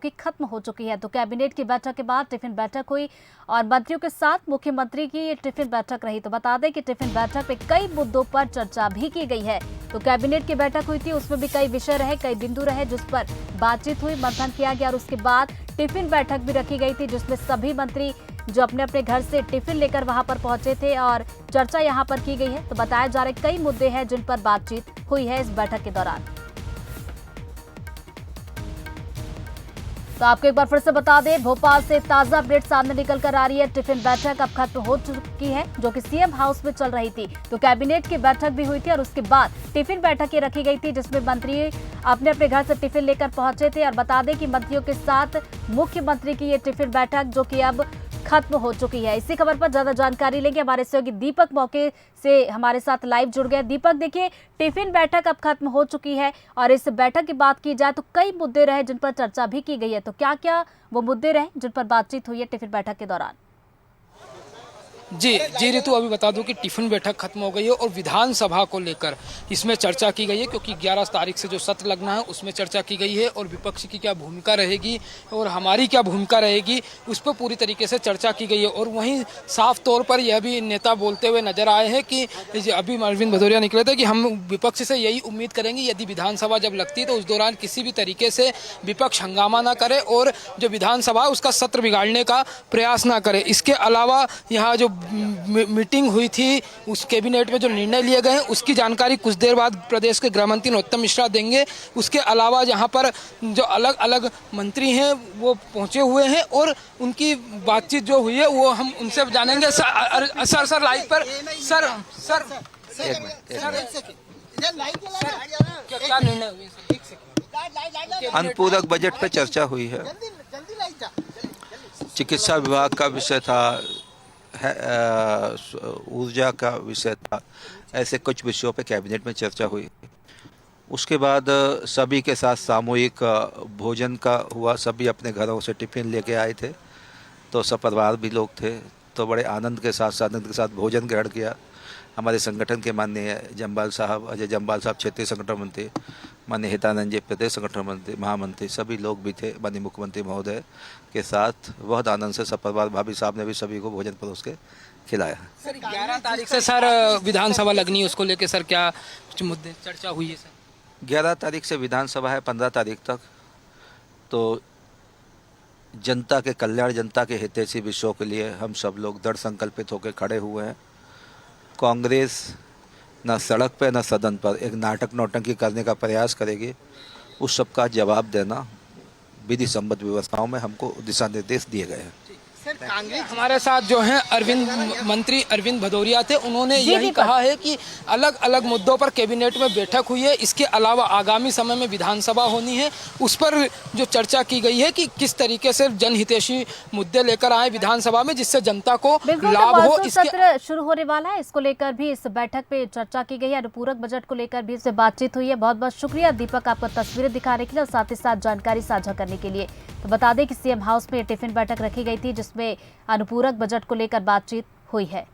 की खत्म हो चुकी है। तो कैबिनेट की बैठक के बाद टिफिन बैठक हुई और मंत्रियों के साथ मुख्यमंत्री की ये टिफिन बैठक रही। तो बता दें कि टिफिन बैठक में कई मुद्दों पर चर्चा भी की गई है। तो कैबिनेट की बैठक हुई थी, उसमें भी कई विषय रहे, कई बिंदु रहे जिस पर बातचीत हुई, मंथन किया गया और उसके बाद टिफिन बैठक भी रखी गई थी जिसमें सभी मंत्री जो अपने अपने घर से टिफिन लेकर वहां पर पहुंचे थे और चर्चा यहां पर की गई है। तो बताया जा रहा है कई मुद्दे हैं जिन पर बातचीत हुई है इस बैठक के दौरान। तो आपको एक बार फिर से बता दें, भोपाल से ताजा अपडेट सामने निकल कर आ रही है। टिफिन बैठक अब खत्म हो चुकी है जो कि सीएम हाउस में चल रही थी। तो कैबिनेट की बैठक भी हुई थी और उसके बाद टिफिन बैठकें रखी गई थी जिसमें मंत्री अपने अपने घर से टिफिन लेकर पहुंचे थे। और बता दें कि मंत्रियों के साथ मुख्यमंत्री की ये टिफिन बैठक जो कि अब खत्म हो चुकी है। इसी खबर पर ज्यादा जानकारी लेंगे, हमारे सहयोगी दीपक मौके से हमारे साथ लाइव जुड़ गए। दीपक, देखिए टिफिन बैठक अब खत्म हो चुकी है और इस बैठक की बात की जाए तो कई मुद्दे रहे जिन पर चर्चा भी की गई है। तो क्या क्या वो मुद्दे रहे जिन पर बातचीत हुई है टिफिन बैठक के दौरान? जी ऋतु, अभी बता दूं कि टिफिन बैठक खत्म हो गई है और विधानसभा को लेकर इसमें चर्चा की गई है क्योंकि 11 तारीख से जो सत्र लगना है उसमें चर्चा की गई है और विपक्ष की क्या भूमिका रहेगी और हमारी क्या भूमिका रहेगी उस पर पूरी तरीके से चर्चा की गई है। और वहीं साफ तौर पर यह भी नेता बोलते हुए नजर आए हैं कि अभी अरविंद भदौरिया निकले थे कि हम विपक्ष से यही उम्मीद करेंगे यदि विधानसभा जब लगती है तो उस दौरान किसी भी तरीके से विपक्ष हंगामा ना करे और जो विधानसभा है उसका सत्र बिगाड़ने का प्रयास ना करे। इसके अलावा यहाँ जो मीटिंग हुई थी उस कैबिनेट में जो निर्णय लिए गए हैं उसकी जानकारी कुछ देर बाद प्रदेश के गृह मंत्री नरोत्तम मिश्रा देंगे। उसके अलावा यहाँ पर जो अलग अलग मंत्री हैं वो पहुंचे हुए हैं और उनकी बातचीत जो हुई है वो हम उनसे जानेंगे। सर लाइव पर सर क्या निर्णय हुए? अनुपूरक बजट पे चर्चा हुई है। चिकित्सा विभाग का विषय था, ऊर्जा का विषय था, ऐसे कुछ विषयों पे कैबिनेट में चर्चा हुई। उसके बाद सभी के साथ सामूहिक भोजन का हुआ। सभी अपने घरों से टिफिन लेके आए थे तो सपरिवार भी लोग थे तो बड़े आनंद के साथ भोजन ग्रहण किया। हमारे संगठन के माननीय जम्बाल साहब, अजय जम्बाल साहब क्षेत्रीय संगठन मंत्री, माननीय हितानंद जी प्रदेश संगठन मंत्री महामंत्री, सभी लोग भी थे माननीय मुख्यमंत्री महोदय के साथ। बहुत आनंद से सपरिवार, भाभी साहब ने भी सभी को भोजन परोस के खिलाया। सर 11 तारीख से सर विधानसभा लगनी है, उसको लेकर सर क्या कुछ मुद्दे चर्चा हुई है? सर 11 तारीख से विधानसभा है, 15 तारीख तक। तो जनता के कल्याण, जनता के हितैषी विषयों के लिए हम सब लोग दृढ़ संकल्पित होकर खड़े हुए हैं। कांग्रेस न सड़क पर न सदन पर एक नाटक नौटंकी करने का प्रयास करेगी। उस सब का जवाब देना विधि सम्मत व्यवस्थाओं में हमको दिशा निर्देश दिए गए हैं। सर कांग्रेस हमारे साथ जो हैं मंत्री अरविंद भदौरिया थे, उन्होंने यही कहा है कि अलग अलग मुद्दों पर कैबिनेट में बैठक हुई है। इसके अलावा आगामी समय में विधानसभा होनी है, उस पर जो चर्चा की गई है कि किस तरीके से जनहितैषी मुद्दे लेकर आए विधानसभा में जिससे जनता को लाभ हो। सत्र शुरू होने वाला है, इसको लेकर भी इस बैठक पे चर्चा की गई है। अनुपूरक बजट को लेकर भी इससे बातचीत हुई है। बहुत बहुत शुक्रिया दीपक, आपको तस्वीरें दिखाने के लिए और साथ ही साथ जानकारी साझा करने के लिए। तो बता दें कि सीएम हाउस में टिफिन बैठक रखी गई थी जिसमें अनुपूरक बजट को लेकर बातचीत हुई है।